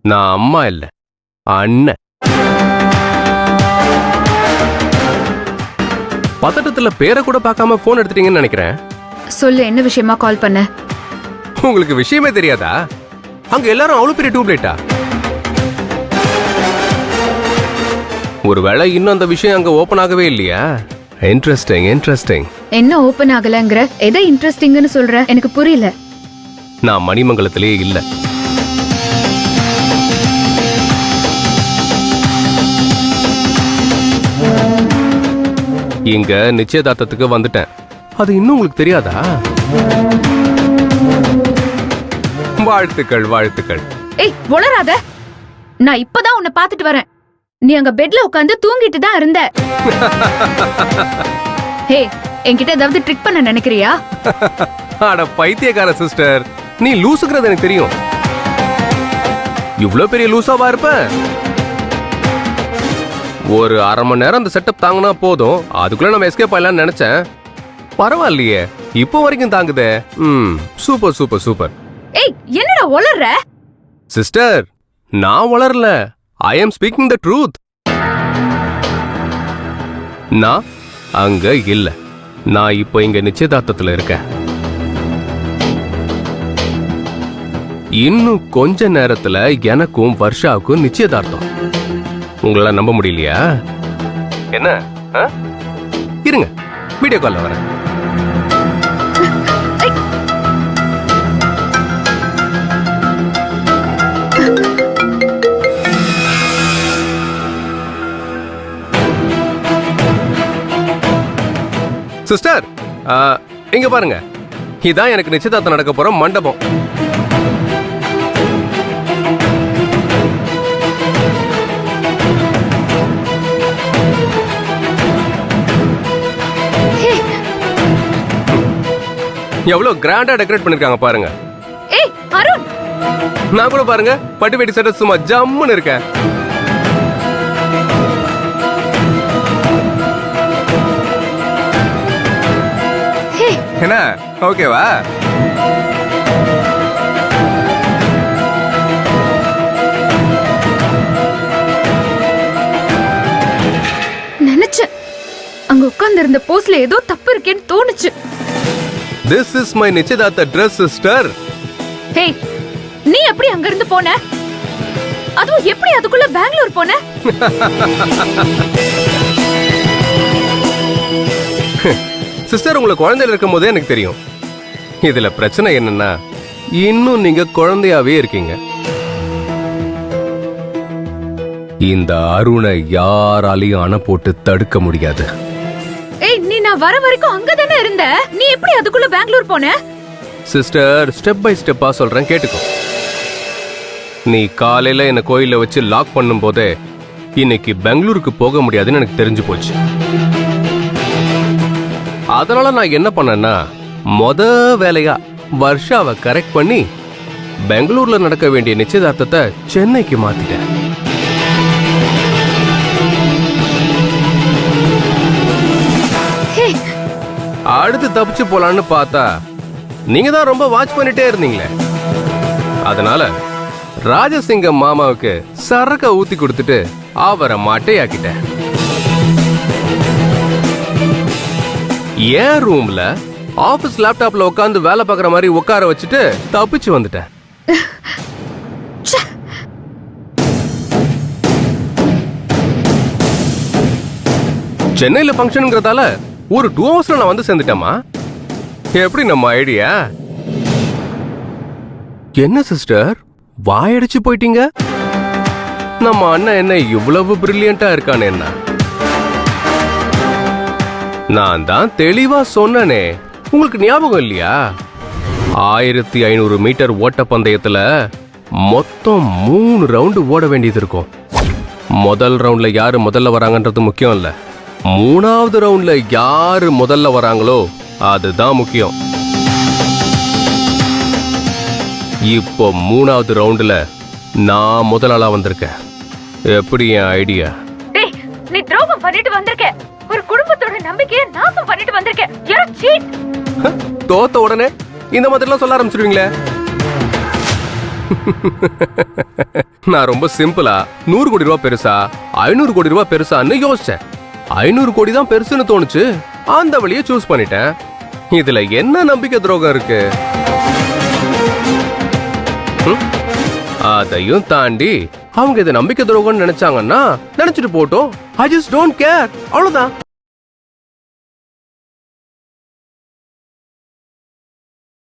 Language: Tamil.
நான் அம்மா இல்ல, அண்ணன். பதட்டத்துல பேரை கூட பார்க்காம போன் எடுத்துட்டீங்கன்னு நினைக்கிறேன். சொல்லு, என்ன விஷயமா கால் பண்ண? உங்களுக்கு விஷயமே தெரியாதா? அங்க எல்லாரும் அவ்வளவு பெரிய டியூப்லைட்டா? ஒருவேளை இன்னும் அந்த விஷயம் அங்க ஓபன் ஆகவே இல்லையா? Interesting interesting. என்ன ஓபன் ஆகலங்கற? எதை இன்ட்ரெஸ்டிங்னு சொல்ற? எனக்கு புரியல. நான் மணிமங்கலத்திலேயே இல்ல. இங்க நிச்சயதார்த்தத்துக்கு வந்துட்டேன். அது இன்னும் உங்களுக்கு தெரியாதா? வாழ்த்துக்கள் வாழ்த்துக்கள். ஏய், உளறாத. நான் இப்பதான் உன்னை பாத்துட்டு வரேன். நீ அங்க பெட்ல உட்கார்ந்து தூங்கிட்டு தான் இருந்த. ஹே, என்கிட்ட ஏதாவது ட்ரிக் பண்ண நினைக்கிறியா? அட பைத்தியக்கார சிஸ்டர், நீ லூசுங்கிறது எனக்கு தெரியும். இவ்ளோ பெரிய லூசாவா இருப்ப? ஒரு அரை மணி நேரம் அந்த செட்டப் தாங்கினா போதும், அதுக்குள்ள நம்ம எஸ்கேப் ஆயிடலாம்னு நினைச்சேன். பரவாயில்லையே, இப்போ வரைக்கும் தாங்குதே. Super super super. ஏய், என்னடா உளற? சிஸ்டர், நான் வளரல. I am speaking the truth. நான் அங்க இல்ல. நான் இப்போ இங்க நிச்சயதார்த்தத்துல இருக்கேன். இன்னும் கொஞ்ச நேரத்துல எனக்கும் வர்ஷாவுக்கும் நிச்சயதார்த்தம். உங்களால நம்ப முடியலையா? என்ன? இருங்க, வீடியோ கால்ல வரேன். சிஸ்டர், இங்க பாருங்க. இதான் எனக்கு நிச்சயதார்த்தம் நடக்க போற மண்டபம். எவ்வளவு கிராண்டா டெக்கரேட் பண்ணிருக்காங்க பாருங்க. ஏய் அருண், நான் கூட பாருங்க பட்டு வேட்டி சட்டை சும்மா ஜம்முன்னு இருக்கேன். என்ன ஓகேவா? நினைச்சேன் அங்க உட்கார்ந்து இருந்த போஸ்ல ஏதோ தப்பு இருக்கேன்னு தோணுச்சு. This is my நிச்சயதார்த்த dress, sister. ஹே, நீ எப்படி அங்க இருந்து போன? அதுவும் எப்படி அதுக்குள்ள பெங்களூர் போன? சிஸ்டர், உங்களுக்கு குழந்தையில இருக்கும் போதே எனக்கு தெரியும். இதுல பிரச்சனை என்னன்னா, இன்னும் நீங்க குழந்தையாவே இருக்கீங்க. இந்த அருணை யாராலையும் அணை போட்டு தடுக்க முடியாது. ஏய், நீ நான் வர வரைக்கும் அங்கதானே இருந்த. நீ எப்படி அதுக்குள்ள பெங்களூர் போன? சிஸ்டர், ஸ்டெப் பை ஸ்டெப்பா சொல்றேன், கேட்டுக்கோ. நீ காலையில என்ன கோயில வச்சு லாக் பண்ணும் போதே இன்னைக்கு பெங்களூருக்கு போக முடியாதுன்னு எனக்கு தெரிஞ்சு போச்சு. அதனால நான் என்ன பண்ணேன்னா, வேலையா வர்ஷாவை கரெக்ட் பண்ணி பெங்களூர்ல நடக்க வேண்டிய நிச்சயதார்த்தத்தை சென்னைக்கு மாத்திட்டேன். அடுத்து தப்பிச்சு போலான்னு பார்த்தா நீங்க தான் ரொம்ப வாட்ச் பண்ணிட்டே இருந்தீங்களே. அதனால ராஜசிங்கம் மாமாவுக்கு சரக்க ஊத்தி கொடுத்துட்டு அவரை மாட்டையாக்கிட்டேன். ஏன் ரூம்ல ஆபீஸ் லேப்டாப்ல உட்கார்ந்து வேலை பார்க்குற மாதிரி உட்கார வச்சுட்டு தப்பிச்சு வந்துட்டேன். சென்னையில ஃபங்க்ஷன்ங்கிறதால ஒரு 2 ஹவர்ஸ்ல நான் வந்து சேர்ந்துட்டேமா. எப்படி நம்ம ஐடியா? என்ன சிஸ்டர், வாயடிச்சு போயிட்டீங்க? நம்ம அண்ணன் என்ன இவ்வளவு பிரில்லியண்டா இருக்கானே. என்ன, நான் தான் தெளிவா சொன்னனே, உங்களுக்கு ஞாபகம் இல்லையா? 1500 மீட்டர் ஓட்ட பந்தயத்துல மொத்தம் 3 ரவுண்டு ஓட வேண்டியது இருக்கும். முதல் ரவுண்ட்ல யாரு முதல்ல வராங்கன்றது முக்கியம் இல்ல, 3வது ரவுண்ட்ல யாரு முதல்ல வராங்களோ அதுதான் முக்கியம். இப்போ 3வது ரவுண்ட்ல நான் முதலாளா வந்திருக்கேன். எப்படி என் ஐடியா? டேய், நீ துரோகம் பண்ணிட்டு வந்திருக்க. ஒரு குடும்பத்தோட நம்பிக்கையை நாசம் பண்ணிட்டு வந்திருக்க. You are cheat. தோத்த உடனே இந்த மாதிரிலாம் சொல்ல ஆரம்பிச்சிருவீங்களே. நான் ரொம்ப சிம்பிளா 100 கோடி ரூபாய் பெருசா 500 கோடி ரூபாய் பெருசான்னு யோசிச்சேன். 500 கோடி தான் பெருசுன்னு தோணுச்சு. அந்த வழியை சூஸ் பண்ணிட்டேன். இதுல என்ன நம்பிக்கை துரோகம் இருக்கு? அதையும் தாண்டி அவங்க இதை நம்பிக்கை துரோகம்னு நினைச்சாங்கன்னா நினைச்சிட்டு போட்டோம். I just don't care. அவ்வளவுதான்.